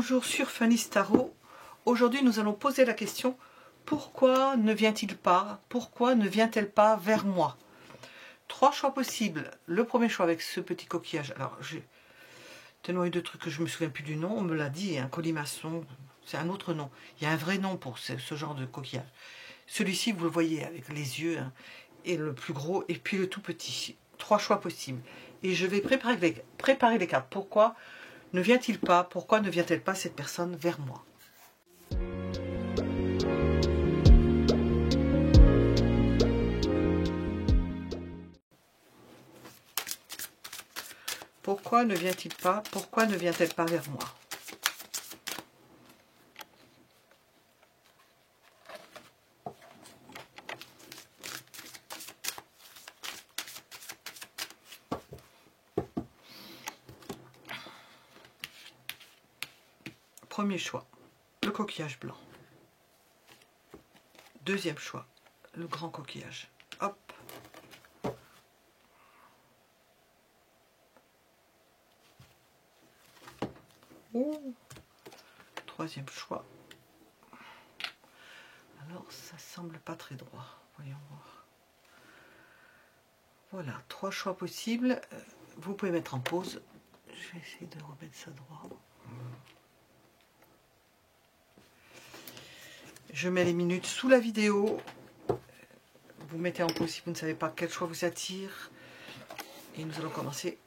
Bonjour sur Fanny's Tarot. Aujourd'hui nous allons poser la question: pourquoi ne vient-il pas? Pourquoi ne vient-elle pas vers moi? Trois choix possibles. Le premier choix avec ce petit coquillage. Alors j'ai tellement eu de trucs que je me souviens plus du nom. On me l'a dit, un colimaçon, c'est un autre nom. Il y a un vrai nom pour ce genre de coquillage. Celui-ci vous le voyez avec les yeux, hein, et le plus gros et puis le tout petit. Trois choix possibles. Et je vais préparer les cartes. Pourquoi ne vient-il pas? Pourquoi ne vient-elle pas cette personne vers moi? Pourquoi ne vient-il pas? Pourquoi ne vient-elle pas vers moi? Premier choix, le coquillage blanc. Deuxième choix, le grand coquillage. Hop. Ouh. Troisième choix. Alors, ça semble pas très droit. Voyons voir. Voilà, trois choix possibles. Vous pouvez mettre en pause. Je vais essayer de remettre ça droit. Je mets les minutes sous la vidéo. Vous mettez en pause si vous ne savez pas quel choix vous attire. Et nous allons commencer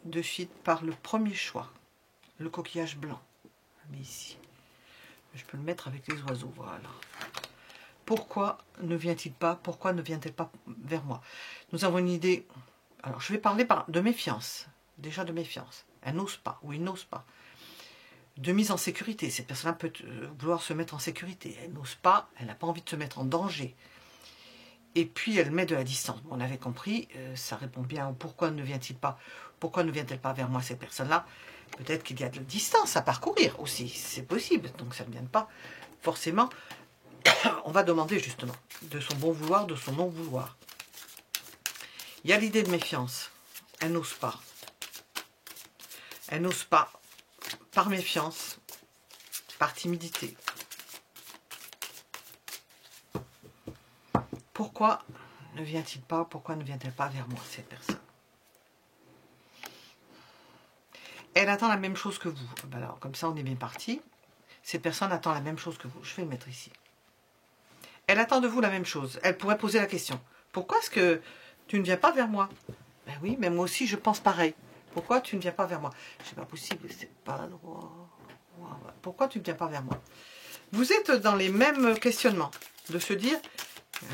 de suite par le premier choix. Le coquillage blanc. Mais ici. Je peux le mettre avec les oiseaux. Voilà. Pourquoi ne vient-il pas? Pourquoi ne vient-elle pas vers moi? Nous avons une idée. Alors, je vais parler de méfiance. Déjà de méfiance. Elle n'ose pas ou il n'ose pas. De mise en sécurité. Cette personne peut vouloir se mettre en sécurité. Elle n'ose pas, elle n'a pas envie de se mettre en danger. Et puis elle met de la distance. On avait compris, ça répond bien au pourquoi ne vient-il pas, pourquoi ne vient-elle pas vers moi cette personne-là. Peut-être qu'il y a de la distance à parcourir aussi, c'est possible. Donc ça ne vient pas forcément. On va demander justement de son bon vouloir, de son non vouloir. Il y a l'idée de méfiance. Elle n'ose pas. Elle n'ose pas. Par méfiance, par timidité. Pourquoi ne vient-il pas? Pourquoi ne vient-elle pas vers moi, cette personne? Elle attend la même chose que vous. Alors, comme ça, on est bien parti. Cette personne attend la même chose que vous. Je vais le mettre ici. Elle attend de vous la même chose. Elle pourrait poser la question: pourquoi est-ce que tu ne viens pas vers moi? Ben oui, mais moi aussi, je pense pareil. Pourquoi tu ne viens pas vers moi? C'est pas possible, c'est pas droit. Pourquoi tu ne viens pas vers moi? Vous êtes dans les mêmes questionnements. De se dire,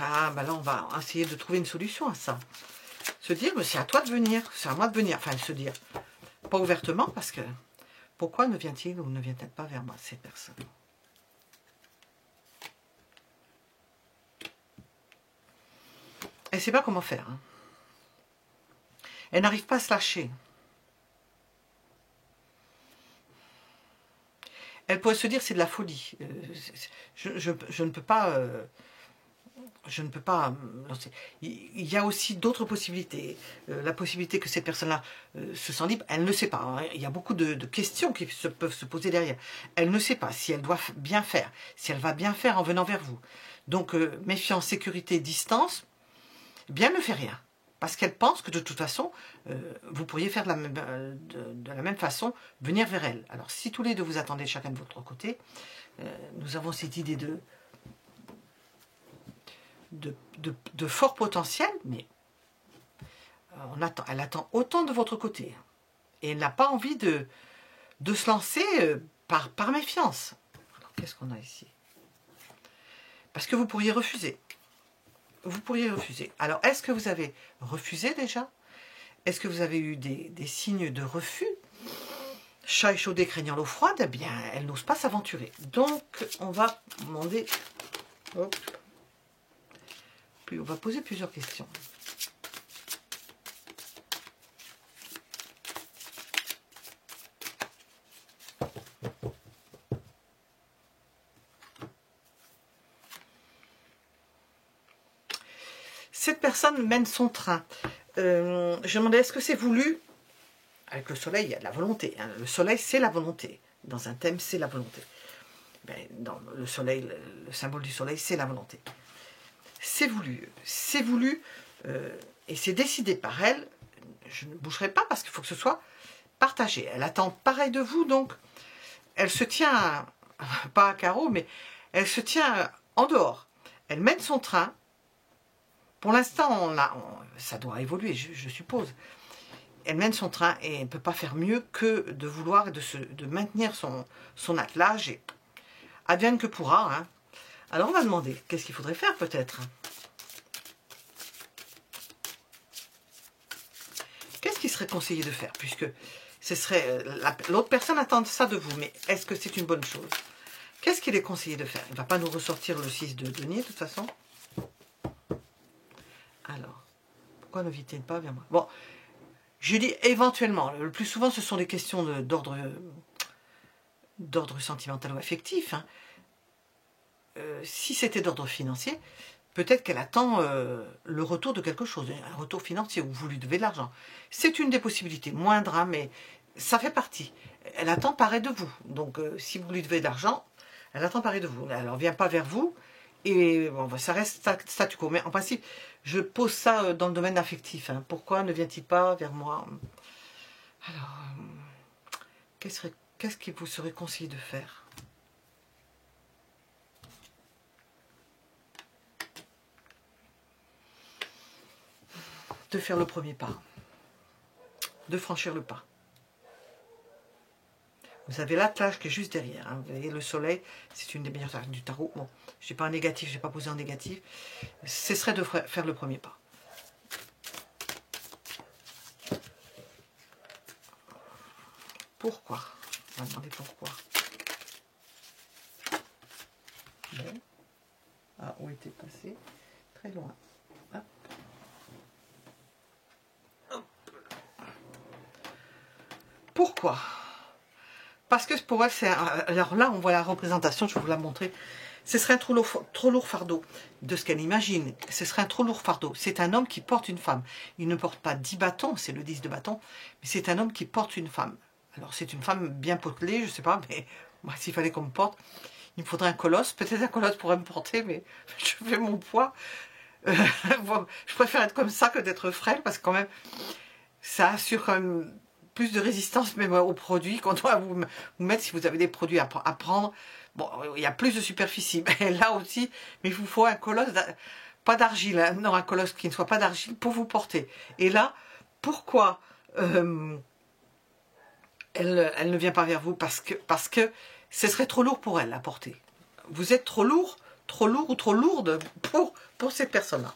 ah ben là on va essayer de trouver une solution à ça. Se dire, c'est à toi de venir, c'est à moi de venir. Enfin, se dire, pas ouvertement, parce que pourquoi ne vient-il ou ne vient-elle pas vers moi, cette personne? Elle ne sait pas comment faire. Hein. Elle n'arrive pas à se lâcher. Elle pourrait se dire c'est de la folie. Je ne peux pas. Je ne peux pas lancer. Il y a aussi d'autres possibilités. La possibilité que cette personne-là se sent libre, elle ne sait pas. Hein. Il y a beaucoup de questions qui peuvent se poser derrière. Elle ne sait pas si elle doit bien faire, si elle va bien faire en venant vers vous. Donc, méfiance, sécurité, distance, bien ne fait rien. Parce qu'elle pense que de toute façon, vous pourriez faire de la même façon, venir vers elle. Alors, si tous les deux vous attendez chacun de votre côté, nous avons cette idée de fort potentiel, mais elle attend autant de votre côté. Et elle n'a pas envie de se lancer par méfiance. Alors, qu'est-ce qu'on a ici? Parce que vous pourriez refuser. Vous pourriez refuser. Alors, est-ce que vous avez refusé déjà? Est-ce que vous avez eu des signes de refus? Chat échaudé craignant l'eau froide, eh bien, elle n'ose pas s'aventurer. Donc, on va demander... Hop. Puis, on va poser plusieurs questions. Cette personne mène son train. Je demandais, est-ce que c'est voulu? Avec le soleil, il y a de la volonté. Hein. Le soleil, c'est la volonté. dans un thème, c'est la volonté. Ben, dans le soleil, le symbole du soleil, c'est la volonté. C'est voulu, et c'est décidé par elle. Je ne bougerai pas parce qu'il faut que ce soit partagé. Elle attend pareil de vous, donc elle se tient, pas à carreau, mais elle se tient en dehors. Elle mène son train. Pour l'instant, ça doit évoluer, je suppose. Elle mène son train et elle ne peut pas faire mieux que de vouloir et de maintenir son attelage. Et advienne que pourra. Hein. Alors on va demander, qu'est-ce qu'il faudrait faire peut-être? Qu'est-ce qui serait conseillé de faire? Puisque ce serait l'autre personne attend ça de vous, mais est-ce que c'est une bonne chose? Qu'est-ce qu'il est conseillé de faire? Il ne va pas nous ressortir le 6 de denier, de toute façon. Alors, pourquoi ne vient-il pas vers moi? Bon, je dis éventuellement. Le plus souvent, ce sont des questions d'ordre sentimental ou affectif. Hein. Si c'était d'ordre financier, peut-être qu'elle attend le retour de quelque chose, un retour financier, ou vous lui devez de l'argent. C'est une des possibilités, moindre, hein, mais ça fait partie. Elle attend pareil de vous. Donc, si vous lui devez de l'argent, elle attend pareil de vous. Elle ne vient pas vers vous, et bon, ça reste statu quo. Mais en principe, je pose ça dans le domaine affectif. Hein. Pourquoi ne vient-il pas vers moi? Alors, qu'est-ce qu'il vous serait conseillé de faire? De faire le premier pas, de franchir le pas. Vous avez l'attelage qui est juste derrière. Hein. Vous voyez, le soleil, c'est une des meilleures cartes du tarot. Bon, je n'ai pas un négatif, je n'ai pas posé en négatif. Ce serait de faire le premier pas. Pourquoi? On va demander pourquoi. Bon. Ah, où était passé? Très loin. Hop. Hop. Pourquoi? Parce que pour elle, c'est... Alors là, on voit la représentation, je vais vous la montrer. Ce serait un trop lourd fardeau de ce qu'elle imagine. Ce serait un trop lourd fardeau. C'est un homme qui porte une femme. Il ne porte pas 10 bâtons, c'est le 10 de bâton, mais c'est un homme qui porte une femme. Alors c'est une femme bien potelée, je ne sais pas, mais moi, s'il fallait qu'on me porte, il me faudrait un colosse. Peut-être un colosse pourrait me porter, mais je fais mon poids. Je préfère être comme ça que d'être frêle, parce que quand même, ça assure quand même plus de résistance même aux produits qu'on doit vous mettre si vous avez des produits à prendre. Bon, il y a plus de superficie, mais là aussi, mais il vous faut un colosse, pas d'argile, hein, non, un colosse qui ne soit pas d'argile pour vous porter. Et là, pourquoi elle ne vient pas vers vous? Parce que ce serait trop lourd pour elle à porter. Vous êtes trop lourd ou trop lourde pour cette personne-là.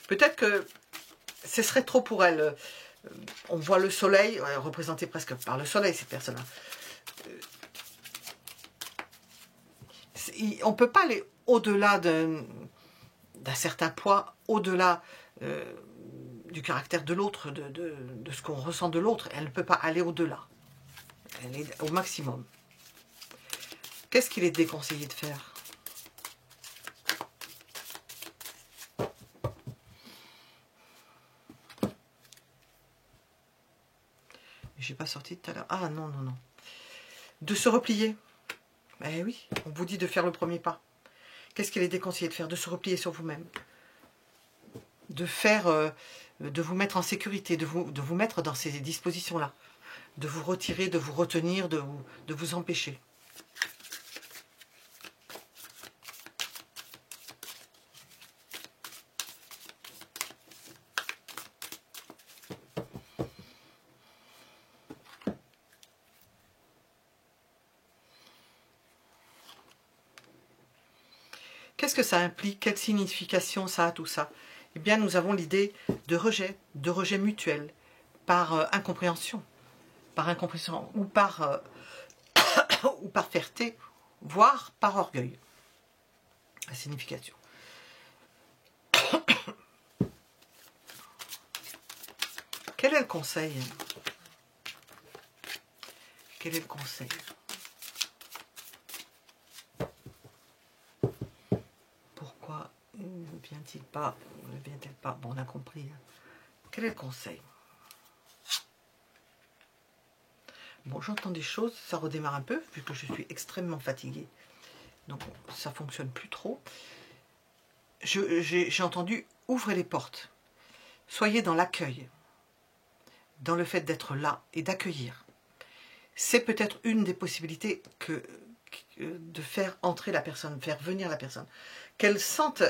Peut-être que ce serait trop pour elle. On voit le soleil, représenté presque par le soleil, cette personne-là. On ne peut pas aller au-delà d'un certain poids, au-delà du caractère de l'autre, de ce qu'on ressent de l'autre. Elle ne peut pas aller au-delà. Elle est au maximum. Qu'est-ce qu'il est déconseillé de faire? J'ai pas sorti tout à l'heure. Ah non, non, non. De se replier. Eh oui, on vous dit de faire le premier pas. Qu'est-ce qu'il est déconseillé de faire? De se replier sur vous-même. De faire, de vous mettre en sécurité, de vous mettre dans ces dispositions-là. De vous retirer, de vous retenir, de vous empêcher. Qu'est-ce que ça implique? Quelle signification ça a, tout ça? Eh bien, nous avons l'idée de rejet mutuel, par incompréhension ou par fierté, voire par orgueil. La signification. Quel est le conseil? Quel est le conseil? Pourquoi ne vient-il pas? Ne vient-elle pas? Bon, on a compris. Quel est le conseil? Bon, j'entends des choses, ça redémarre un peu, vu que je suis extrêmement fatiguée. Donc, ça fonctionne plus trop. J'ai entendu, ouvrez les portes. Soyez dans l'accueil, dans le fait d'être là et d'accueillir. C'est peut-être une des possibilités de faire entrer la personne, faire venir la personne. Qu'elle sente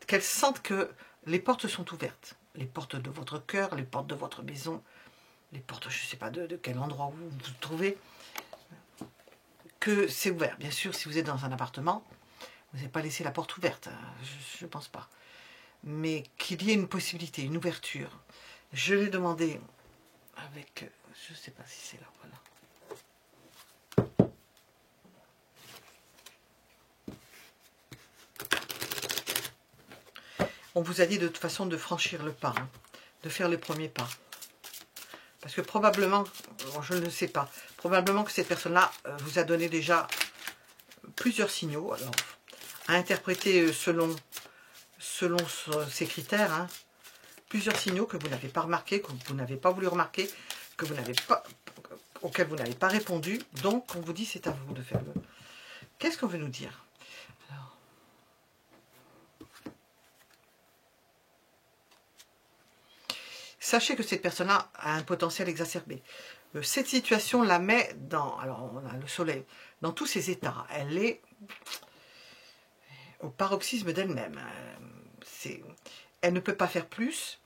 qu'elle sente que les portes sont ouvertes. Les portes de votre cœur, les portes de votre maison, les portes, je ne sais pas de quel endroit vous vous trouvez, que c'est ouvert. Bien sûr, si vous êtes dans un appartement, vous n'avez pas laissé la porte ouverte, je ne pense pas. Mais qu'il y ait une possibilité, une ouverture. Je l'ai demandé avec, je ne sais pas si c'est là, voilà. On vous a dit de toute façon de franchir le pas, hein, de faire le premier pas. Parce que probablement, bon, je ne sais pas, probablement que cette personne-là vous a donné déjà plusieurs signaux, alors à interpréter selon ses critères, hein, plusieurs signaux que vous n'avez pas remarqués, que vous n'avez pas voulu remarquer, que vous n'avez pas, auxquels vous n'avez pas répondu. Donc on vous dit c'est à vous de faire le... Qu'est-ce qu'on veut nous dire? Alors, sachez que cette personne-là a un potentiel exacerbé. Cette situation la met dans, alors on a le soleil, dans tous ses états. Elle est au paroxysme d'elle-même. Elle ne peut pas faire plus.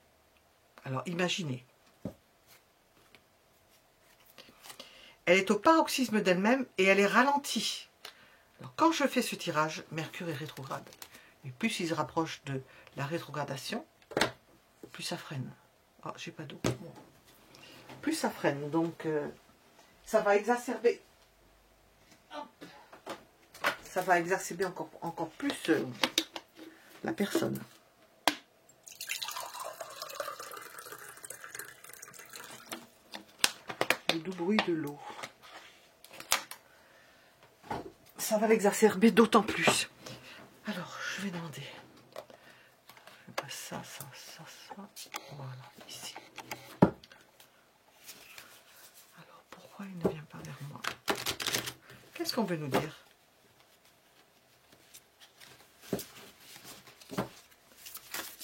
Alors imaginez. Elle est au paroxysme d'elle-même et elle est ralentie. Alors, quand je fais ce tirage, Mercure est rétrograde. Et plus il se rapproche de la rétrogradation, plus ça freine. Ah, j'ai pas d'eau. Bon. Plus ça freine, donc ça va exacerber. Hop. Ça va exacerber encore plus la personne. Le doux bruit de l'eau. Ça va l'exacerber d'autant plus. Alors, je vais demander. Ça. Voilà, ici. Alors, pourquoi il ne vient pas vers moi? Qu'est-ce qu'on veut nous dire?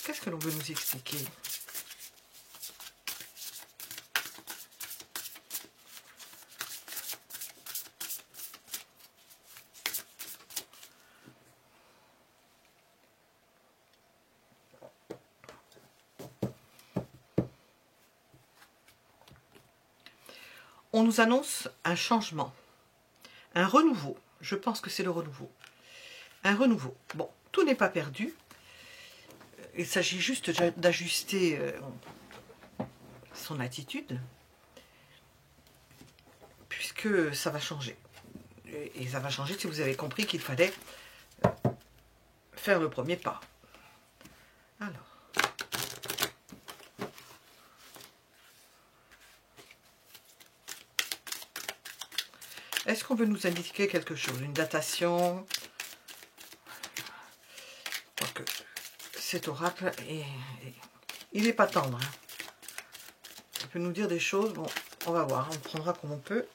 Qu'est-ce que l'on veut nous expliquer? On nous annonce un changement, un renouveau. Je pense que c'est le renouveau. Un renouveau. Bon, tout n'est pas perdu. Il s'agit juste d'ajuster son attitude, puisque ça va changer. Et ça va changer si vous avez compris qu'il fallait faire le premier pas. Alors. Est-ce qu'on veut nous indiquer quelque chose? Une datation? Quoique cet oracle, il n'est pas tendre. Hein. Il peut nous dire des choses. Bon, on va voir. On prendra comme on peut.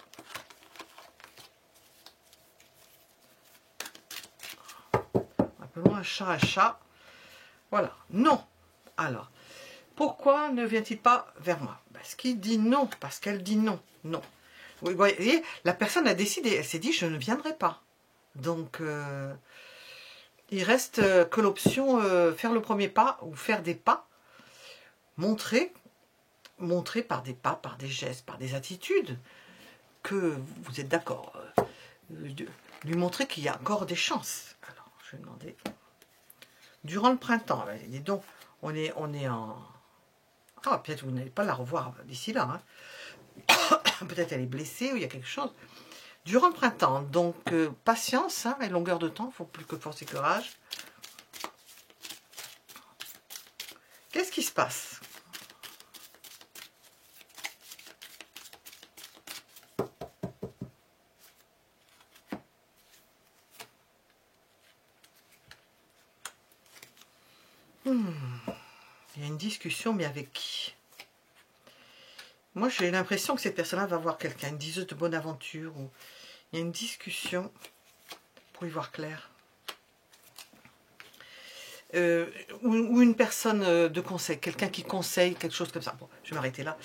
Appelons un chat. Voilà. Non. Alors, pourquoi ne vient-il pas vers moi? Parce qu'il dit non. Parce qu'elle dit non. Non. Vous voyez, la personne a décidé, elle s'est dit je ne viendrai pas. Donc, il reste que l'option faire le premier pas ou faire des pas, montrer par des pas, par des gestes, par des attitudes, que vous êtes d'accord. Lui montrer qu'il y a encore des chances. Alors, je vais demander. Durant le printemps, dis donc, on est en... Ah, peut-être vous n'allez pas la revoir d'ici là, hein. Peut-être elle est blessée ou il y a quelque chose. Durant le printemps, donc patience hein, et longueur de temps, il ne faut plus que force et courage. Qu'est-ce qui se passe? Il y a une discussion, mais avec qui? Moi, j'ai l'impression que cette personne-là va voir quelqu'un, une diseuse de bonne aventure, ou il y a une discussion pour y voir clair. Ou une personne de conseil, quelqu'un qui conseille quelque chose comme ça. Bon, je vais m'arrêter là.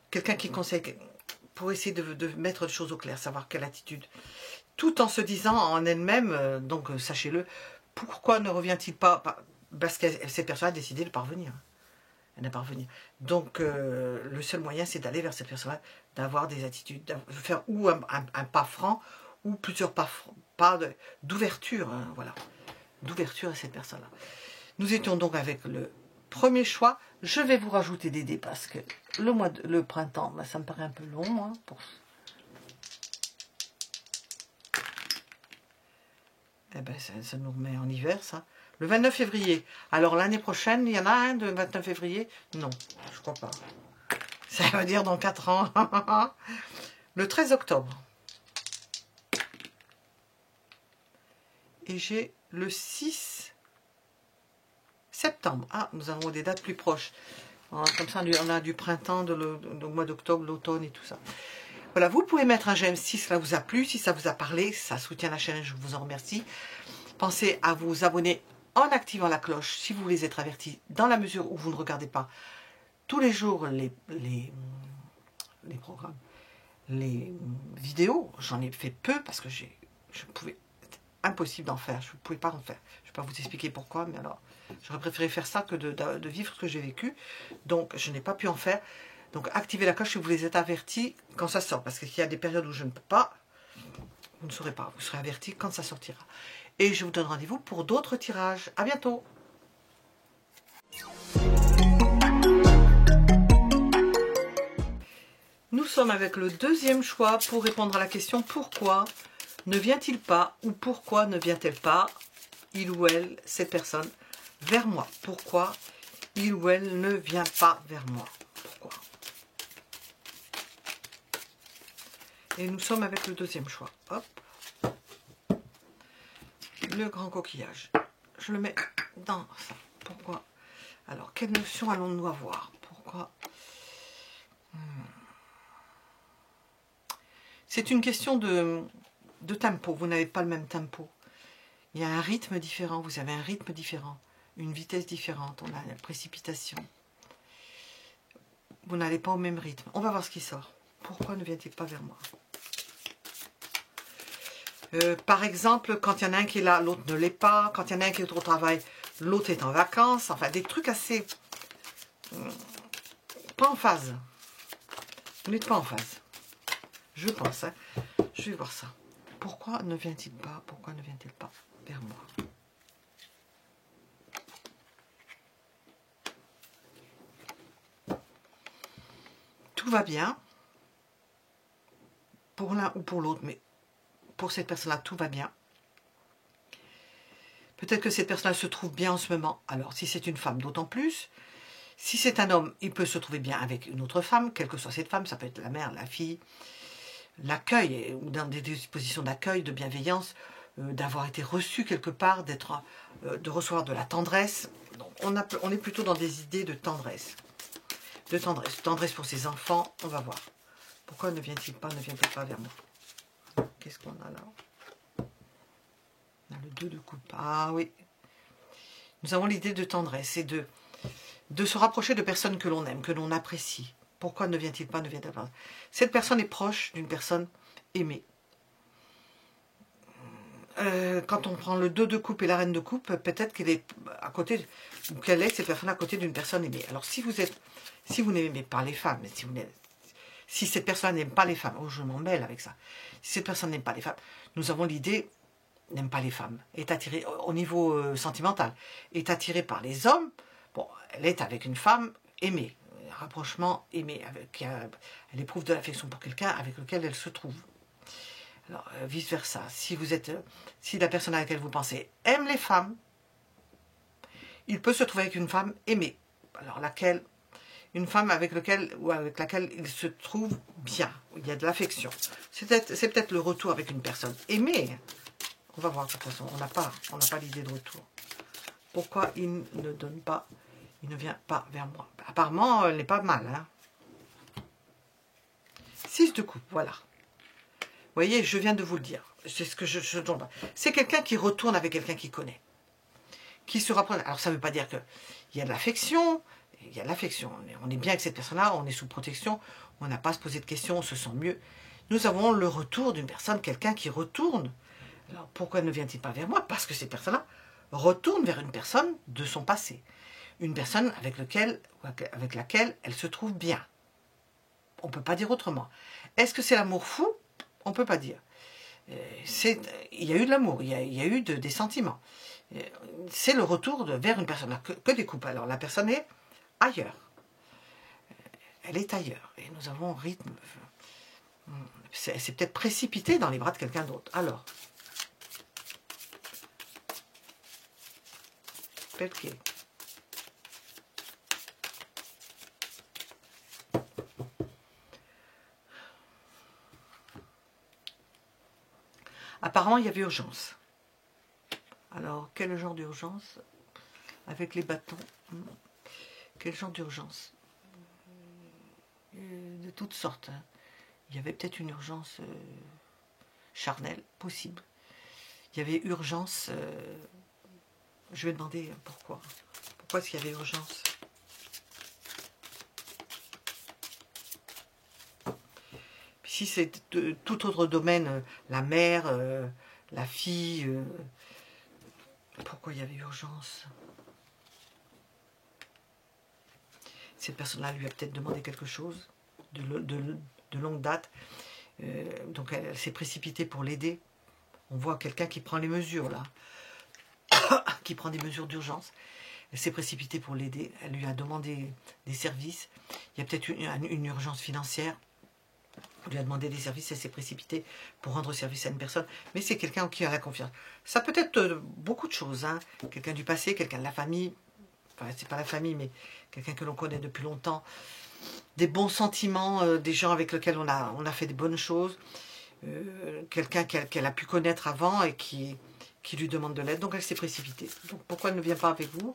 Quelqu'un qui conseille pour essayer de mettre les choses au clair, savoir quelle attitude. Tout en se disant en elle-même, donc sachez-le, pourquoi ne revient-il pas? Parce que cette personne a décidé de ne pas revenir. Elle n'a pas revenir. Donc, le seul moyen, c'est d'aller vers cette personne-là, d'avoir des attitudes, de faire ou un pas franc, ou plusieurs pas d'ouverture, hein, voilà, d'ouverture à cette personne-là. Nous étions donc avec le premier choix. Je vais vous rajouter des dés parce que le printemps, ben, ça me paraît un peu long. Hein, eh ben, ça nous remet en hiver, ça. Le 29 février. Alors, l'année prochaine, il y en a un de 29 février? Non, je crois pas. Ça veut dire dans 4 ans. Le 13 octobre. Et j'ai le 6 septembre. Ah, nous avons des dates plus proches. Comme ça, on a du printemps, du mois d'octobre, l'automne et tout ça. Voilà, vous pouvez mettre un j'aime si cela vous a plu, si ça vous a parlé, ça soutient la chaîne, je vous en remercie. Pensez à vous abonner en activant la cloche si vous voulez être averti, dans la mesure où vous ne regardez pas tous les jours les programmes, les vidéos. J'en ai fait peu parce que impossible d'en faire, je ne pouvais pas en faire. Je ne vais pas vous expliquer pourquoi, mais alors j'aurais préféré faire ça que de vivre ce que j'ai vécu. Donc je n'ai pas pu en faire. Donc activez la cloche si vous voulez être averti quand ça sort, parce qu'il y a des périodes où je ne peux pas, vous ne saurez pas, vous serez averti quand ça sortira. Et je vous donne rendez-vous pour d'autres tirages. À bientôt. Nous sommes avec le deuxième choix pour répondre à la question pourquoi ne vient-il pas ou pourquoi ne vient-elle pas, il ou elle, cette personne, vers moi? Pourquoi il ou elle ne vient pas vers moi? Pourquoi? Et nous sommes avec le deuxième choix. Hop. Le grand coquillage. Je le mets dans ça. Pourquoi? Alors, quelle notion allons-nous avoir? Pourquoi? C'est une question de tempo. Vous n'avez pas le même tempo. Il y a un rythme différent. Vous avez un rythme différent. Une vitesse différente. On a la précipitation. Vous n'allez pas au même rythme. On va voir ce qui sort. Pourquoi ne vient-il pas vers moi? Par exemple, quand il y en a un qui est là, l'autre ne l'est pas. Quand il y en a un qui est au travail, l'autre est en vacances. Enfin, des trucs assez... pas en phase. Vous n'êtes pas en phase. Je pense. Hein. Je vais voir ça. Pourquoi ne vient-il pas? Pourquoi ne vient-il pas vers moi? Tout va bien. Pour l'un ou pour l'autre, mais pour cette personne-là, tout va bien. Peut-être que cette personne-là se trouve bien en ce moment. Alors, si c'est une femme, d'autant plus. Si c'est un homme, il peut se trouver bien avec une autre femme, quelle que soit cette femme. Ça peut être la mère, la fille, l'accueil, ou dans des dispositions d'accueil, de bienveillance, d'avoir été reçu quelque part, de recevoir de la tendresse. Donc, on est plutôt dans des idées de tendresse. De tendresse. Tendresse pour ses enfants, on va voir. Pourquoi ne vient-il pas, ne vient-il pas vers moi? Qu'est-ce qu'on a là? On a le 2 de coupe. Ah oui. Nous avons l'idée de tendresse et de se rapprocher de personnes que l'on aime, que l'on apprécie. Pourquoi ne vient-il pas, ne vient-il pas? Cette personne est proche d'une personne aimée. Quand on prend le 2 de coupe et la reine de coupe, peut-être qu'elle est à côté, ou qu'elle est cette personne à côté d'une personne aimée. Alors si vous n'aimez pas les femmes, si cette personne n'aime pas les femmes, oh je m'en mêle avec ça, si cette personne n'aime pas les femmes, nous avons l'idée, n'aime pas les femmes, est attirée au niveau sentimental, est attirée par les hommes, bon, elle est avec une femme aimée, rapprochement aimé, elle éprouve de l'affection pour quelqu'un avec lequel elle se trouve. Alors, vice versa, si la personne à laquelle vous pensez aime les femmes, il peut se trouver avec une femme aimée. Alors, une femme avec laquelle il se trouve bien, où il y a de l'affection. C'est peut-être le retour avec une personne aimée. On va voir de toute façon, on n'a pas l'idée de retour. Pourquoi il ne donne pas, il ne vient pas vers moi? Apparemment, elle n'est pas mal, hein. 6 de coupe, voilà. Vous voyez, je viens de vous le dire. C'est ce que c'est quelqu'un qui retourne avec quelqu'un qu'il connaît. Qui se rapproche. Alors ça ne veut pas dire qu'il y a de l'affection. Il y a de l'affection. On est bien avec cette personne-là, on est sous protection. On n'a pas à se poser de questions, on se sent mieux. Nous avons le retour d'une personne, quelqu'un qui retourne. Alors pourquoi ne vient-il pas vers moi? Parce que cette personne-là retourne vers une personne de son passé. Une personne avec laquelle elle se trouve bien. On ne peut pas dire autrement. Est-ce que c'est l'amour fou? On ne peut pas dire. Il y a eu de l'amour, il y a eu des sentiments. C'est le retour vers une personne, que des couples. Alors la personne est ailleurs. Elle est ailleurs. Et nous avons un rythme. C'est peut-être précipité dans les bras de quelqu'un d'autre. Alors, perché? Apparemment, il y avait urgence. Alors, quel genre d'urgence? Avec les bâtons. Quel genre d'urgence? De toutes sortes. Hein. Il y avait peut-être une urgence charnelle, possible. Il y avait urgence... je vais demander pourquoi. Pourquoi est-ce qu'il y avait urgence? Si c'est tout autre domaine, la mère, la fille, pourquoi il y avait urgence? Cette personne-là lui a peut-être demandé quelque chose de longue date, donc elle s'est précipitée pour l'aider. On voit quelqu'un qui prend les mesures là, qui prend des mesures d'urgence. Elle s'est précipitée pour l'aider, elle lui a demandé des services. Il y a peut-être une urgence financière. On lui a demandé des services, elle s'est précipitée pour rendre service à une personne. Mais c'est quelqu'un en qui elle a la confiance. Ça peut être beaucoup de choses. Hein. Quelqu'un du passé, quelqu'un de la famille. Enfin, c'est pas la famille, mais quelqu'un que l'on connaît depuis longtemps. Des bons sentiments, des gens avec lesquels on a fait des bonnes choses. Quelqu'un qu'elle a pu connaître avant et qui lui demande de l'aide. Donc elle s'est précipitée. Donc pourquoi elle ne vient pas avec vous?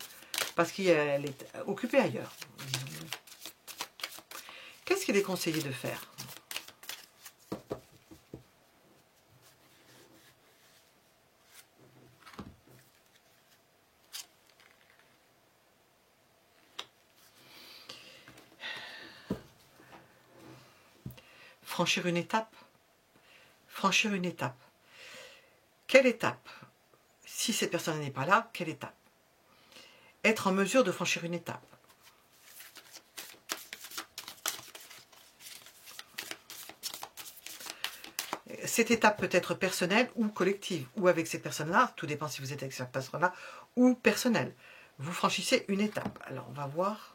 Parce qu'elle est occupée ailleurs. Qu'est-ce qu'il est conseillé de faire? Franchir une étape. Franchir une étape. Quelle étape? Si cette personne n'est pas là, quelle étape? Être en mesure de franchir une étape. Cette étape peut être personnelle ou collective, ou avec cette personne-là, tout dépend si vous êtes avec cette personne-là, ou personnelle. Vous franchissez une étape. Alors, on va voir.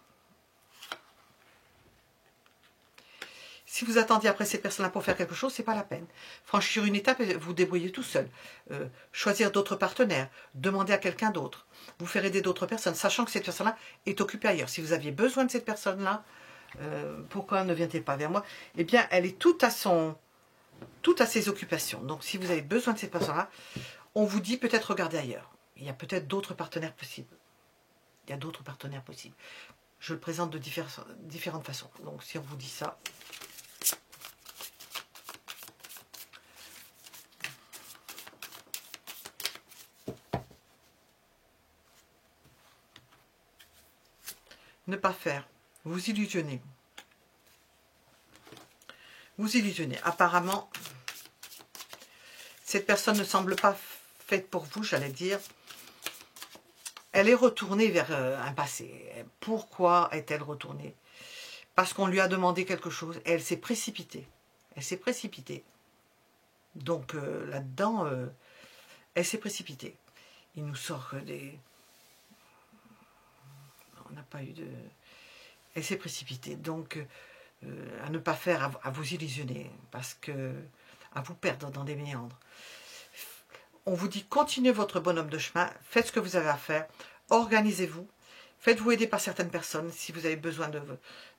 Si vous attendiez après cette personne-là pour faire quelque chose, c'est pas la peine. Franchir une étape, vous débrouillez tout seul. Choisir d'autres partenaires, demander à quelqu'un d'autre, vous faire aider d'autres personnes, sachant que cette personne-là est occupée ailleurs. Si vous aviez besoin de cette personne-là, pourquoi ne vient-elle pas vers moi? Eh bien, elle est toute à ses occupations. Donc, si vous avez besoin de cette personne-là, on vous dit peut-être regarder ailleurs. Il y a peut-être d'autres partenaires possibles. Il y a d'autres partenaires possibles. Je le présente de différentes façons. Donc, si on vous dit ça... Ne pas faire. Vous illusionnez. Vous illusionnez. Apparemment, cette personne ne semble pas faite pour vous, j'allais dire. Elle est retournée vers un passé. Pourquoi est-elle retournée? Parce qu'on lui a demandé quelque chose et elle s'est précipitée. Elle s'est précipitée. Donc là-dedans, elle s'est précipitée. Il nous sort des... On n'a pas eu de... Elle s'est précipitée. Donc, à ne pas faire, à vous illusionner. Parce que... à vous perdre dans des méandres. On vous dit, continuez votre bonhomme de chemin. Faites ce que vous avez à faire. Organisez-vous. Faites-vous aider par certaines personnes. Si vous avez besoin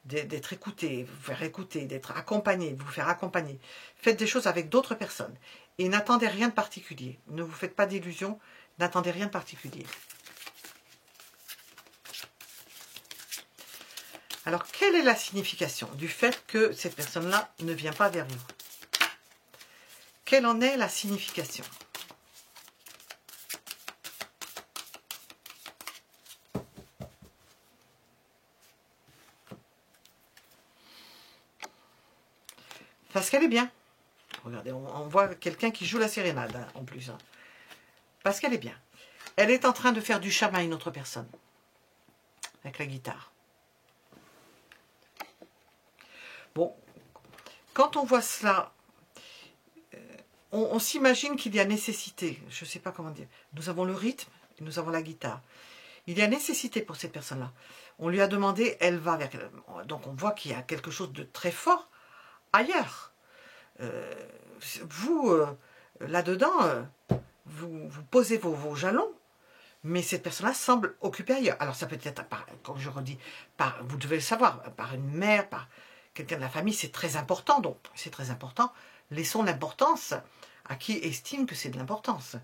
d'être écouté, vous faire écouter, d'être accompagné, vous faire accompagner. Faites des choses avec d'autres personnes. Et n'attendez rien de particulier. Ne vous faites pas d'illusions. N'attendez rien de particulier. Alors, quelle est la signification du fait que cette personne-là ne vient pas vers vous? Quelle en est la signification? Parce qu'elle est bien. Regardez, on voit quelqu'un qui joue la sérénade, hein, en plus. Hein. Parce qu'elle est bien. Elle est en train de faire du charme à une autre personne. Avec la guitare. Bon, quand on voit cela, on s'imagine qu'il y a nécessité. Je ne sais pas comment dire. Nous avons le rythme et nous avons la guitare. Il y a nécessité pour cette personne-là. On lui a demandé, elle va vers... Donc on voit qu'il y a quelque chose de très fort ailleurs. Vous, là-dedans, vous posez vos jalons, mais cette personne-là semble occupée ailleurs. Alors ça peut être, comme je redis, vous devez le savoir, par une mère, par quelqu'un de la famille, c'est très important. Donc c'est très important. Laissons l'importance à qui estime que c'est de l'importance.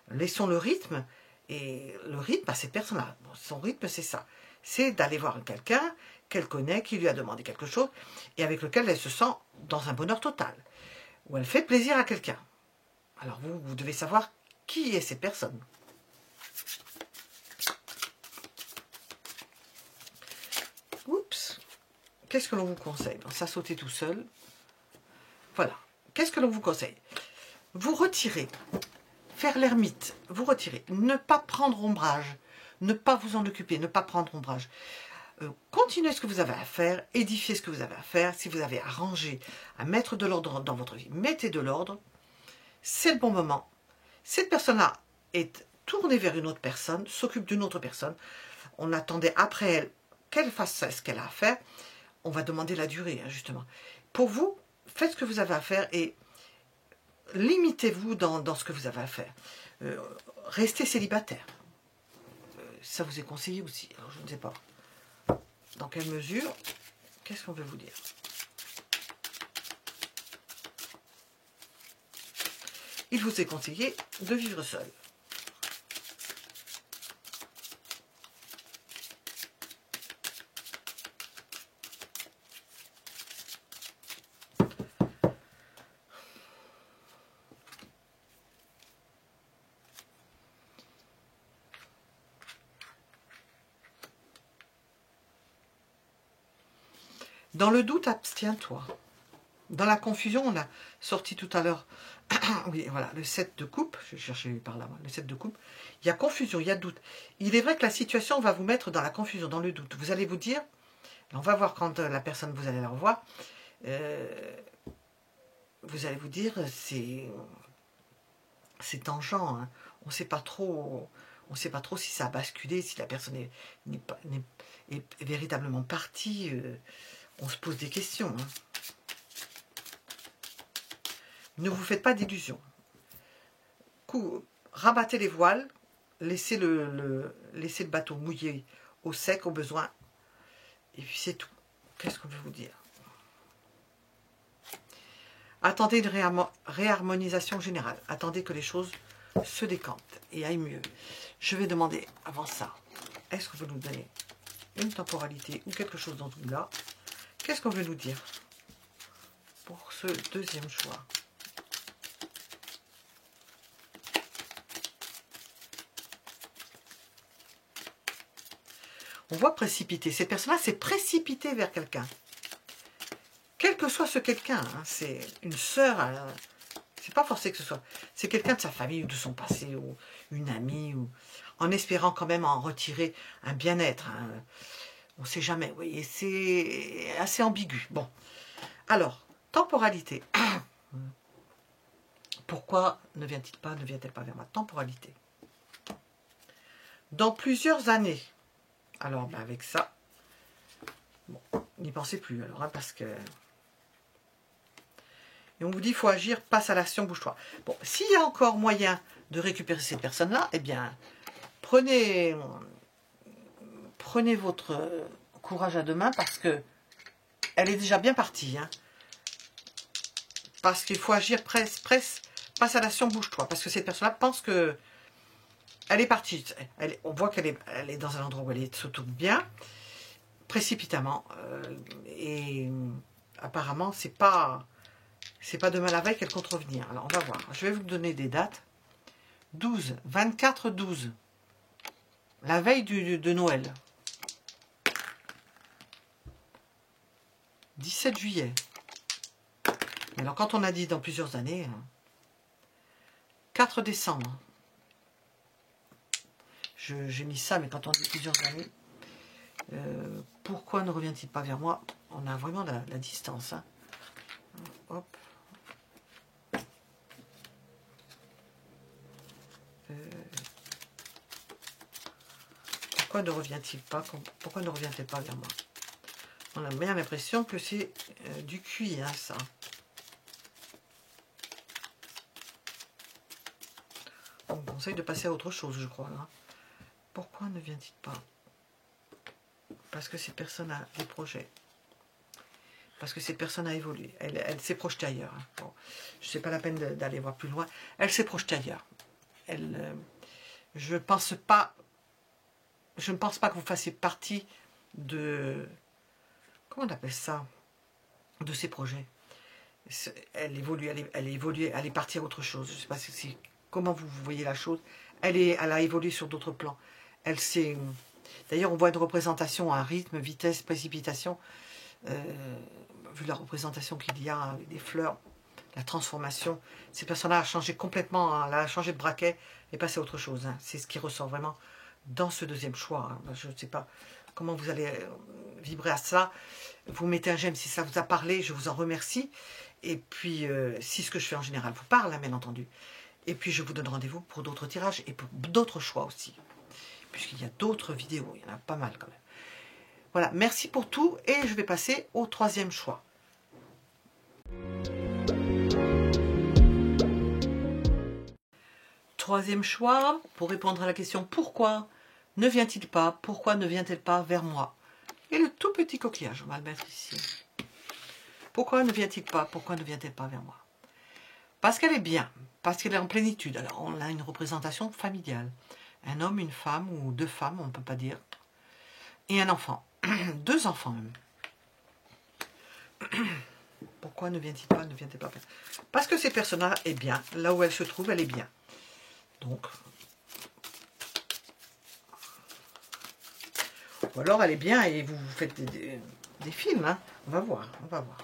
Laissons le rythme, et le rythme à cette personne-là. Bon, son rythme, c'est ça. C'est d'aller voir quelqu'un qu'elle connaît, qui lui a demandé quelque chose, et avec lequel elle se sent dans un bonheur total. Où elle fait plaisir à quelqu'un. Alors vous devez savoir qui est cette personne. Oups. Qu'est-ce que l'on vous conseille? Ça sauter tout seul. Voilà. Qu'est-ce que l'on vous conseille? Vous retirez. Faire l'ermite. Vous retirez. Ne pas prendre ombrage. Ne pas vous en occuper. Ne pas prendre ombrage. Continuez ce que vous avez à faire. Édifiez ce que vous avez à faire. Si vous avez à ranger, à mettre de l'ordre dans votre vie, mettez de l'ordre. C'est le bon moment. Cette personne-là est tournée vers une autre personne, s'occupe d'une autre personne. On attendait après elle qu'elle fasse ce qu'elle a à faire. On va demander la durée, hein, justement. Pour vous, faites ce que vous avez à faire et limitez-vous dans ce que vous avez à faire. Restez célibataire. Ça vous est conseillé aussi. Alors, je ne sais pas. Dans quelle mesure? Qu'est-ce qu'on veut vous dire? Il vous est conseillé de vivre seul. Dans le doute, abstiens-toi. Dans la confusion, on a sorti tout à l'heure, oui, voilà, le 7 de coupe, je cherchais par là, le 7 de coupe, il y a confusion, il y a doute. Il est vrai que la situation va vous mettre dans la confusion, dans le doute. Vous allez vous dire, on va voir quand la personne, vous allez la revoir, vous allez vous dire, c'est tangent, hein. On ne sait pas trop si ça a basculé, si la personne est véritablement partie, on se pose des questions, hein. Ne vous faites pas d'illusions. Rabattez les voiles, laissez le bateau mouillé au sec au besoin. Et puis c'est tout. Qu'est-ce qu'on veut vous dire? Attendez une réharmonisation générale. Attendez que les choses se décantent et aillent mieux. Je vais demander avant ça, est-ce qu'on veut nous donner une temporalité ou quelque chose dans tout là? Qu'est-ce qu'on veut nous dire pour ce deuxième choix? On voit précipiter. Cette personne-là s'est précipitée vers quelqu'un. Quel que soit ce quelqu'un, hein, c'est une sœur, c'est pas forcé que ce soit. C'est quelqu'un de sa famille ou de son passé, ou une amie, ou en espérant quand même en retirer un bien-être. Hein. On ne sait jamais, vous voyez, c'est assez ambigu. Bon, alors, temporalité. Pourquoi ne vient-elle pas vers ma temporalité? Dans plusieurs années. Alors, ben avec ça, bon, n'y pensez plus alors, hein, parce que... Et on vous dit, il faut agir, passe à l'action, bouge-toi. Bon, s'il y a encore moyen de récupérer ces personnes-là, eh bien, prenez votre courage à deux mains, parce que elle est déjà bien partie. Hein. Parce qu'il faut agir, presse, passe à l'action, bouge-toi. Parce que cette personne-là pense que elle est partie. On voit qu'elle est dans un endroit où elle se trouve bien. précipitamment. Et apparemment, c'est pas demain la veille qu'elle compte revenir. Alors, on va voir. Je vais vous donner des dates. 12, 24, 12. La veille de Noël. 17 juillet. Mais alors, quand on a dit dans plusieurs années, 4 décembre. J'ai mis ça, mais quand on dit plusieurs années, pourquoi ne revient-il pas vers moi? On a vraiment la distance. Hein. Hop. Pourquoi ne revient-il pas? Pourquoi ne revient-il pas vers moi? On a bien l'impression que c'est du cuit, hein, ça. On me conseille de passer à autre chose, je crois. Hein. Pourquoi ne vient-il pas? Parce que cette personne a des projets. Parce que cette personne a évolué. Elle s'est projetée ailleurs. Hein. Bon, je sais pas la peine d'aller voir plus loin. Elle s'est projetée ailleurs. Je ne pense pas que vous fassiez partie de... Comment on appelle ça? De ces projets. Elle évolue, elle est partie à autre chose. Je ne sais pas comment vous voyez la chose. Elle a évolué sur d'autres plans. Elle s'est... D'ailleurs, on voit une représentation à rythme, vitesse, précipitation. Vu la représentation qu'il y a avec des fleurs, la transformation. Cette personne-là a changé complètement, elle a changé de braquet et passé à autre chose. Hein. C'est ce qui ressort vraiment dans ce deuxième choix. Hein. Je ne sais pas comment vous allez vibrer à ça. Vous mettez un j'aime si ça vous a parlé, je vous en remercie. Et puis, si ce que je fais en général vous parle, hein, bien entendu. Et puis, je vous donne rendez-vous pour d'autres tirages et pour d'autres choix aussi. Puisqu'il y a d'autres vidéos, il y en a pas mal quand même. Voilà, merci pour tout et je vais passer au troisième choix. Troisième choix, pour répondre à la question pourquoi ne vient-il pas, pourquoi ne vient-elle pas vers moi? Et le tout petit coquillage, on va le mettre ici. Pourquoi ne vient-il pas, pourquoi ne vient-elle pas vers moi? Parce qu'elle est bien, parce qu'elle est en plénitude. Alors on a une représentation familiale. Un homme, une femme ou deux femmes, on ne peut pas dire. Et un enfant. 2 enfants même. Pourquoi ne vient-il pas, ne vient-elle pas? Parce que cette personne-là est bien. Là où elle se trouve, elle est bien. Donc. Ou alors elle est bien et vous faites des films. Hein. On va voir, on va voir.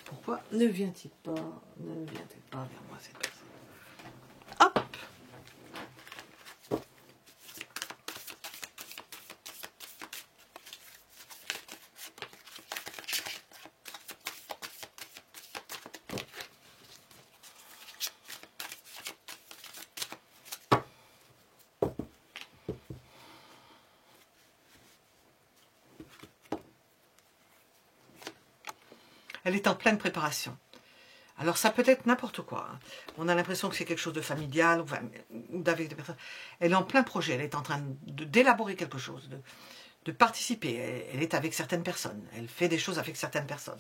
Pourquoi ne vient-il pas, ne vient-elle pas vers moi cette personne? Hop! Elle est en pleine préparation. Alors ça peut être n'importe quoi. Hein. On a l'impression que c'est quelque chose de familial ou d'avec des personnes. Elle est en plein projet. Elle est en train d'élaborer quelque chose, de participer. Elle est avec certaines personnes. Elle fait des choses avec certaines personnes.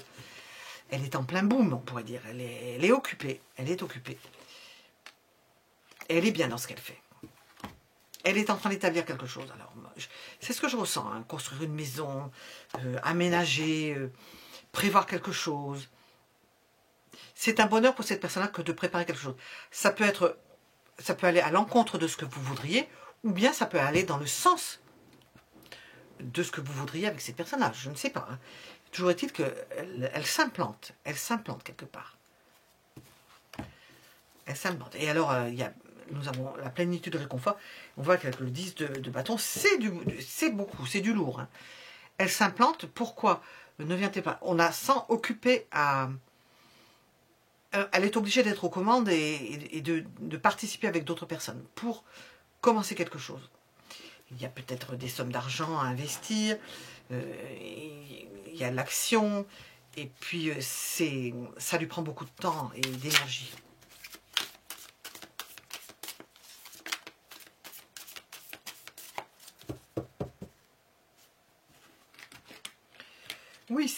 Elle est en plein boom, on pourrait dire. Elle est occupée. Elle est occupée. Et elle est bien dans ce qu'elle fait. Elle est en train d'établir quelque chose. Alors, c'est ce que je ressens. Hein. Construire une maison, aménager, prévoir quelque chose. C'est un bonheur pour cette personne-là que de préparer quelque chose. Ça peut aller à l'encontre de ce que vous voudriez, ou bien ça peut aller dans le sens de ce que vous voudriez avec cette personne-là. Je ne sais pas. Hein. Toujours est-il qu'elle s'implante. Elle s'implante quelque part. Elle s'implante. Et alors, nous avons la plénitude de réconfort. On voit qu'avec le 10 de bâton, c'est beaucoup, c'est du lourd. Hein. Elle s'implante. Pourquoi ne vient-elle pas? On a sans occuper à... Elle est obligée d'être aux commandes et de participer avec d'autres personnes pour commencer quelque chose. Il y a peut-être des sommes d'argent à investir, il y a l'action, et puis ça lui prend beaucoup de temps et d'énergie. Oui,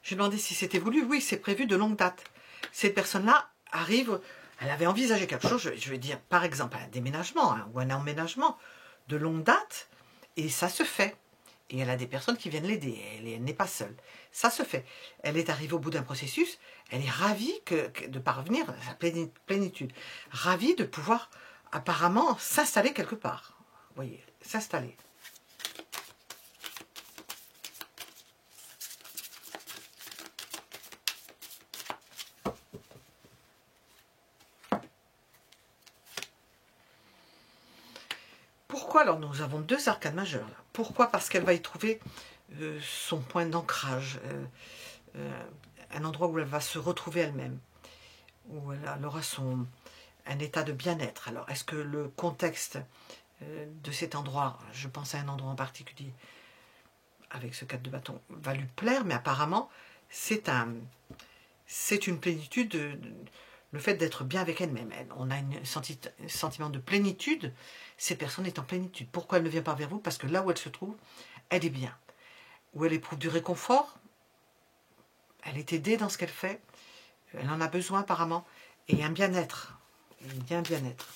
j'ai demandé si c'était voulu, oui, c'est prévu de longue date. Cette personne-là arrive, elle avait envisagé quelque chose, je vais dire par exemple un déménagement hein, ou un emménagement de longue date, et ça se fait. Et elle a des personnes qui viennent l'aider. Elle n'est pas seule. Ça se fait. Elle est arrivée au bout d'un processus. Elle est ravie de parvenir à sa plénitude. Ravie de pouvoir apparemment s'installer quelque part. Vous voyez, s'installer. Pourquoi alors nous avons deux arcanes majeures là? Pourquoi? Parce qu'elle va y trouver son point d'ancrage, un endroit où elle va se retrouver elle-même, où elle aura un état de bien-être. Alors, est-ce que le contexte de cet endroit, je pense à un endroit en particulier, avec ce 4 de bâton, va lui plaire? Mais apparemment, c'est une plénitude, le fait d'être bien avec elle-même. On a un sentiment de plénitude. Cette personne est en plénitude. Pourquoi elle ne vient pas vers vous? Parce que là où elle se trouve, elle est bien. Où elle éprouve du réconfort, elle est aidée dans ce qu'elle fait, elle en a besoin apparemment, et un bien-être. Il y a un bien-être.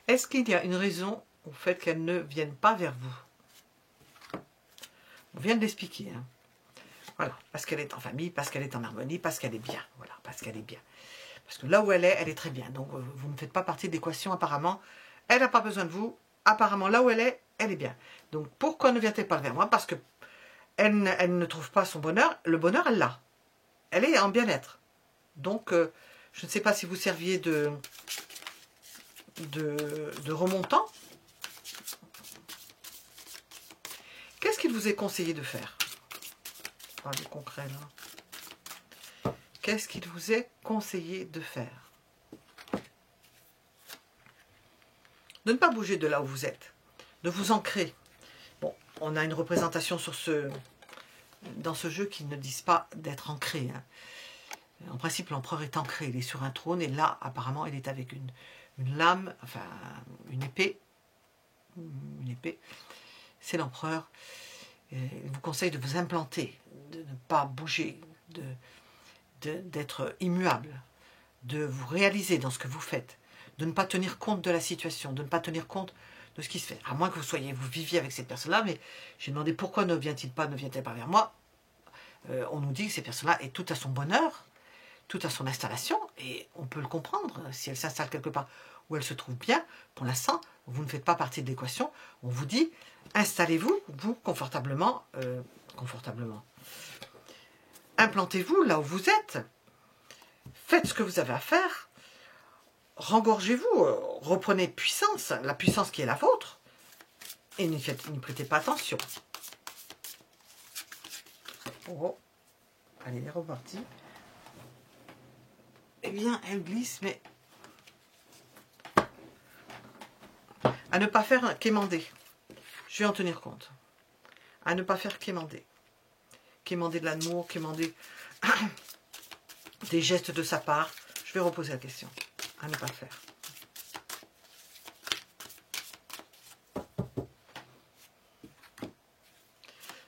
Est-ce qu'il y a une raison au fait qu'elle ne vienne pas vers vous? On vient de l'expliquer. Hein. Voilà, parce qu'elle est en famille, parce qu'elle est en harmonie, parce qu'elle est bien. Voilà, parce qu'elle est bien. Parce que là où elle est très bien. Donc vous ne faites pas partie de l'équation apparemment. Elle n'a pas besoin de vous. Apparemment, là où elle est bien. Donc pourquoi ne vient-elle pas vers moi? Parce que elle ne trouve pas son bonheur. Le bonheur, elle l'a. Elle est en bien-être. Donc, je ne sais pas si vous serviez de remontant. Qu'est-ce qu'il vous est conseillé de faire? Du concret là. Qu'est-ce qu'il vous est conseillé de faire? De ne pas bouger de là où vous êtes. De vous ancrer. Bon, on a une représentation dans ce jeu qui ne disent pas d'être ancré. Hein. En principe, l'empereur est ancré. Il est sur un trône et là, apparemment, il est avec une lame, enfin, une épée. Une épée. C'est l'empereur. Il vous conseille de vous implanter, de ne pas bouger, d'être immuable, de vous réaliser dans ce que vous faites, de ne pas tenir compte de la situation, de ne pas tenir compte de ce qui se fait. À moins que vous viviez avec cette personne-là, mais j'ai demandé pourquoi ne vient-elle pas vers moi. On nous dit que cette personne-là est tout à son bonheur, tout à son installation, et on peut le comprendre. Si elle s'installe quelque part où elle se trouve bien, pour l'instant, vous ne faites pas partie de l'équation. On vous dit, installez-vous, vous, confortablement. Implantez-vous là où vous êtes. Faites ce que vous avez à faire. Rengorgez-vous, reprenez puissance, la puissance qui est la vôtre. Et n'y prêtez pas attention. Oh, allez, elle est repartie. Eh bien, elle glisse, mais... À ne pas faire qu'émander. Je vais en tenir compte. À ne pas faire qu'émander. Qu'émander de l'amour, qu'émander des gestes de sa part. Je vais reposer la question. À ne pas le faire.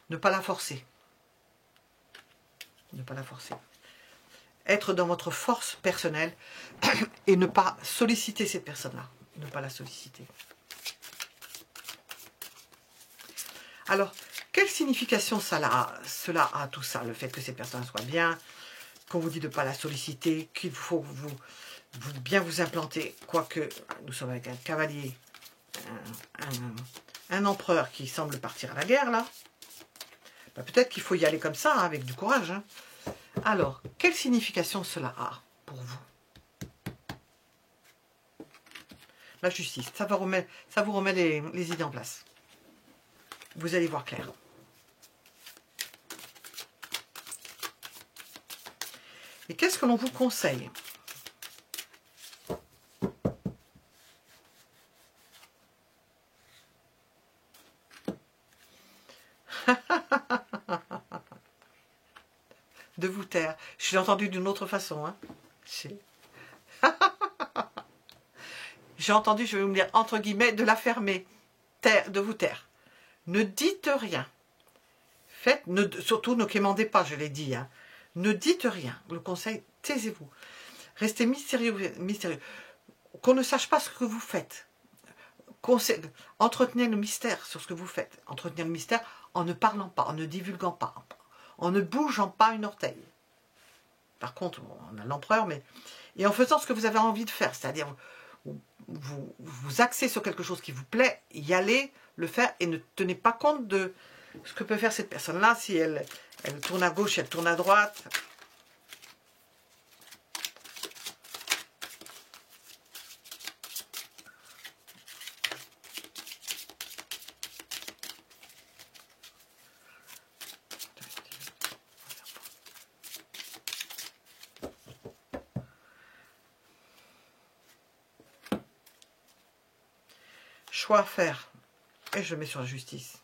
Ne pas la forcer. Ne pas la forcer. Être dans votre force personnelle et ne pas solliciter cette personne-là. Ne pas la solliciter. Alors, quelle signification cela a, tout ça? Le fait que cette personne soit bien, qu'on vous dit de ne pas la solliciter, qu'il faut bien vous implanter, quoique nous sommes avec un cavalier, un empereur qui semble partir à la guerre, là. Ben, peut-être qu'il faut y aller comme ça, hein, avec du courage. Hein. Alors, quelle signification cela a pour vous? La justice, ça vous remet les idées en place. Vous allez voir clair. Et qu'est-ce que l'on vous conseille? De vous taire. Je l'ai entendu d'une autre façon. Hein. J'ai entendu, je vais vous dire, entre guillemets, de la fermer. De vous taire. Ne dites rien. Surtout ne quémandez pas, je l'ai dit. Hein. Ne dites rien. Le conseil, taisez-vous. Restez mystérieux, mystérieux. Qu'on ne sache pas ce que vous faites. Entretenez le mystère sur ce que vous faites. Entretenez le mystère en ne parlant pas, en ne divulguant pas, en ne bougeant pas une orteil. Par contre, on a l'empereur, mais... Et en faisant ce que vous avez envie de faire, c'est-à-dire vous axez sur quelque chose qui vous plaît, y allez, le faire, et ne tenez pas compte de ce que peut faire cette personne-là, si elle tourne à gauche, elle tourne à droite. Choix à faire. Et je mets sur la justice.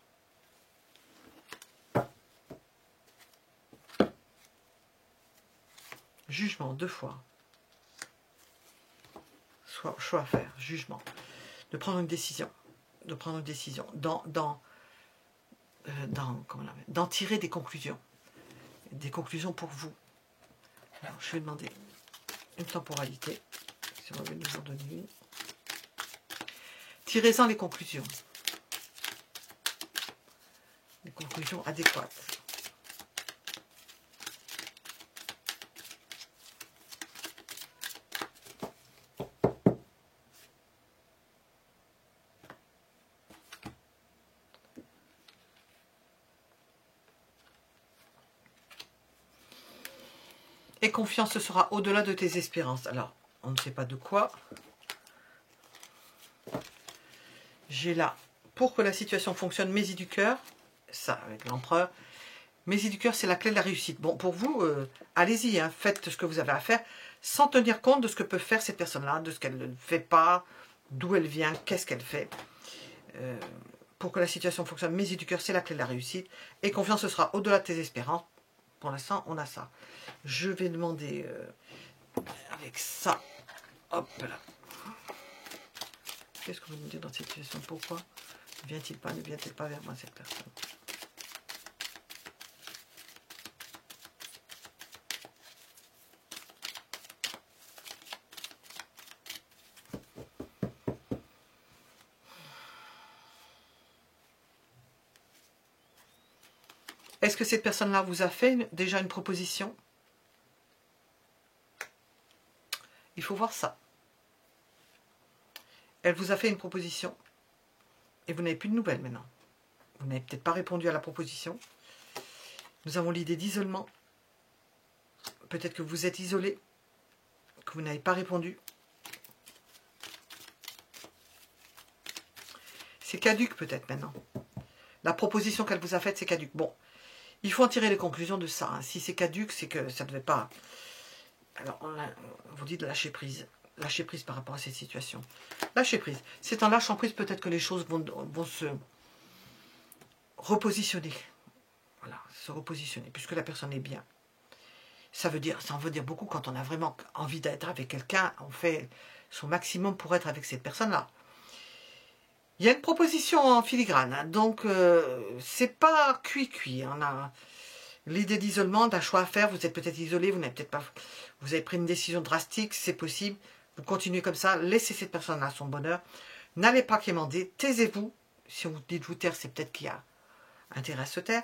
Jugement, 2 fois. Choix à faire, jugement. De prendre une décision. De prendre une décision. D'en tirer des conclusions. Des conclusions pour vous. Alors, je vais demander une temporalité. Si on veut nous en donner une. Tirez-en les conclusions. Les conclusions adéquates. Et confiance sera au-delà de tes espérances. Alors, on ne sait pas de quoi. J'ai là, pour que la situation fonctionne, Messie du cœur. Ça, avec l'empereur. Messie du cœur, c'est la clé de la réussite. Bon, pour vous, allez-y, hein, faites ce que vous avez à faire, sans tenir compte de ce que peut faire cette personne-là, de ce qu'elle ne fait pas, d'où elle vient, qu'est-ce qu'elle fait. Pour que la situation fonctionne, Messie du cœur, c'est la clé de la réussite. Et confiance, ce sera au-delà de tes espérances. Pour l'instant, on a ça. Je vais demander avec ça. Hop là. Qu'est-ce que vous me dites dans cette situation? Pourquoi ne vient-il pas, ne vient-il pas vers moi, cette personne? Est-ce que cette personne-là vous a fait déjà une proposition? Il faut voir ça. Elle vous a fait une proposition et vous n'avez plus de nouvelles maintenant. Vous n'avez peut-être pas répondu à la proposition. Nous avons l'idée d'isolement. Peut-être que vous êtes isolé, que vous n'avez pas répondu. C'est caduc peut-être maintenant. La proposition qu'elle vous a faite, c'est caduc. Bon, il faut en tirer les conclusions de ça. Hein. Si c'est caduc, c'est que ça ne devait pas... Alors, on vous dit de lâcher prise. Lâcher prise par rapport à cette situation. Lâcher prise. C'est en lâchant prise peut-être que les choses vont se repositionner. Voilà, se repositionner, puisque la personne est bien. Ça en veut dire beaucoup quand on a vraiment envie d'être avec quelqu'un, on fait son maximum pour être avec cette personne-là. Il y a une proposition en filigrane, hein, donc c'est pas cuit-cuit. On a l'idée d'isolement, d'un choix à faire, vous êtes peut-être isolé, vous n'avez peut-être pas... Vous avez pris une décision drastique, c'est possible. Vous continuez comme ça, laissez cette personne-là son bonheur. N'allez pas quémander, taisez-vous. Si vous dites vous taire, c'est peut-être qu'il y a intérêt à se taire.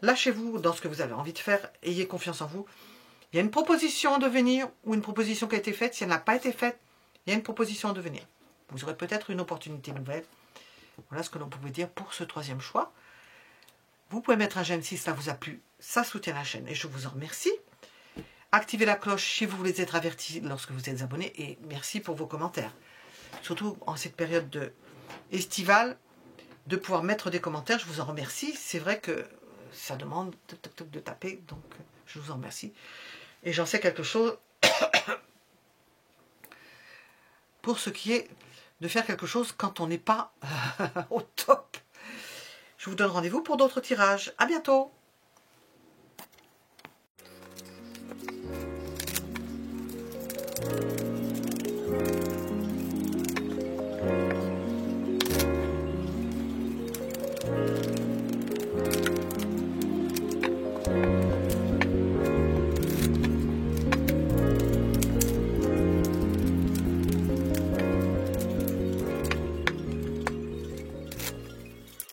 Lâchez-vous dans ce que vous avez envie de faire, ayez confiance en vous. Il y a une proposition à devenir, ou une proposition qui a été faite. Si elle n'a pas été faite, il y a une proposition à devenir. Vous aurez peut-être une opportunité nouvelle. Voilà ce que l'on pouvait dire pour ce troisième choix. Vous pouvez mettre un j'aime si cela vous a plu. Ça soutient la chaîne et je vous en remercie. Activez la cloche si vous voulez être averti lorsque vous êtes abonné. Et merci pour vos commentaires. Surtout en cette période estivale, de pouvoir mettre des commentaires. Je vous en remercie. C'est vrai que ça demande de taper. Donc, je vous en remercie. Et j'en sais quelque chose pour ce qui est de faire quelque chose quand on n'est pas au top. Je vous donne rendez-vous pour d'autres tirages. À bientôt!